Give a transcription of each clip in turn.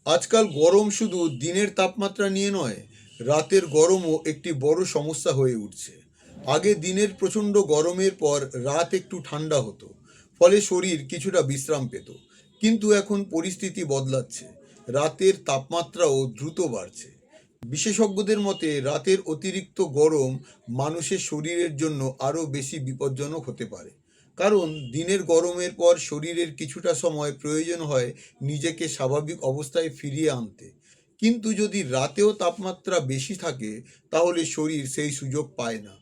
আজকাল গরম শুধু দিনের তাপমাত্রা নিয়ে নয়, রাতের গরমও একটি বড় সমস্যা হয়ে উঠছে। আগে দিনের প্রচণ্ড গরমের পর রাত একটু ঠান্ডা হতো, ফলে শরীর কিছুটা বিশ্রাম পেত। কিন্তু এখন পরিস্থিতি বদলাচ্ছে, রাতের তাপমাত্রাও দ্রুত বাড়ছে। বিশেষজ্ঞদের মতে রাতের অতিরিক্ত গরম মানুষের শরীরের জন্য আরও বেশি বিপজ্জনক হতে পারে। কারণ দিনের গরমের পর শরীরের কিছুটা সময় প্রয়োজন হয় নিজেকে স্বাভাবিক অবস্থায় ফিরিয়ে আনতে। কিন্তু যদি রাতেও তাপমাত্রা বেশি থাকে, তাহলে শরীর সেই সুযোগ পায় না।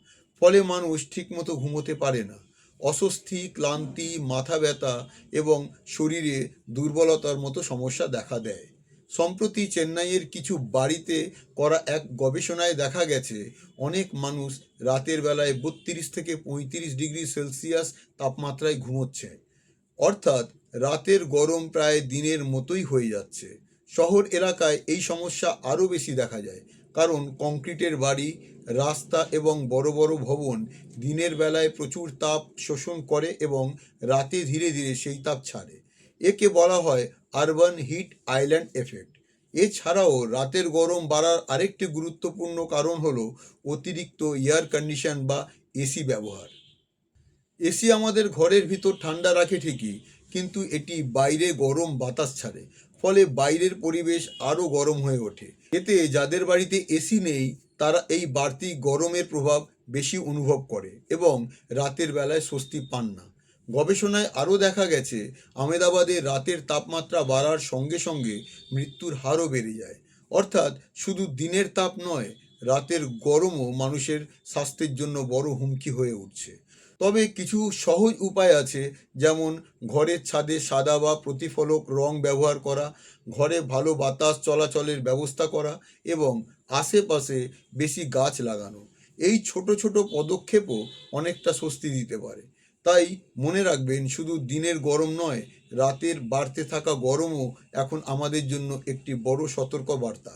ফলে মানুষ ঠিকমতো ঘুমোতে পারে না। অস্বস্তি, ক্লান্তি, মাথা ব্যথা এবং শরীরে দুর্বলতার মতো সমস্যা দেখা দেয়। সম্প্রতি চেন্নাইয়ের কিছু বাড়িতে করা এক গবেষণায় দেখা গেছে, অনেক মানুষ রাতের বেলায় 32 থেকে 35 ডিগ্রি সেলসিয়াস তাপমাত্রায় ঘুমোচ্ছে। অর্থাৎ রাতের গরম প্রায় দিনের মতোই হয়ে যাচ্ছে। শহর এলাকায় এই সমস্যা আরও বেশি দেখা যায়, কারণ কংক্রিটের বাড়ি, রাস্তা এবং বড় বড় ভবন দিনের বেলায় প্রচুর তাপ শোষণ করে এবং রাতে ধীরে ধীরে সেই তাপ ছাড়ে। একে বলা হয় আরবান হিট আইল্যান্ড এফেক্ট। এছাড়াও রাতের গরম বাড়ার আরেকটি গুরুত্বপূর্ণ কারণ হলো অতিরিক্ত এয়ার কন্ডিশন বা এসি ব্যবহার। এসি আমাদের ঘরের ভিতর ঠান্ডা রাখে ঠিকই, কিন্তু এটি বাইরে গরম বাতাস ছাড়ে। ফলে বাইরের পরিবেশ আরও গরম হয়ে ওঠে। এতে যাদের বাড়িতে এসি নেই, তারা এই বাড়তি গরমের প্রভাব বেশি অনুভব করে এবং রাতের বেলায় স্বস্তি পান না। গবেষণায় আরও দেখা গেছে, আহমেদাবাদে রাতের তাপমাত্রা বাড়ার সঙ্গে সঙ্গে মৃত্যুর হারও বেড়ে যায়। অর্থাৎ শুধু দিনের তাপ নয়, রাতের গরমও মানুষের স্বাস্থ্যের জন্য বড় হুমকি হয়ে উঠছে। তবে কিছু সহজ উপায় আছে, যেমন ঘরের ছাদে সাদা বা প্রতিফলক রং ব্যবহার করা, ঘরে ভালো বাতাস চলাচলের ব্যবস্থা করা এবং আশেপাশে বেশি গাছ লাগানো। এই ছোট ছোট পদক্ষেপও অনেকটা স্বস্তি দিতে পারে। তাই মনে রাখবেন, শুধু দিনের গরম নয়, রাতের বাড়তে থাকা গরমও এখন আমাদের জন্য একটি বড় সতর্ক বার্তা।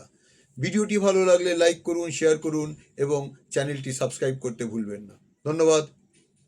ভিডিওটি ভালো লাগলে লাইক করুন, শেয়ার করুন এবং চ্যানেলটি সাবস্ক্রাইব করতে ভুলবেন না। ধন্যবাদ।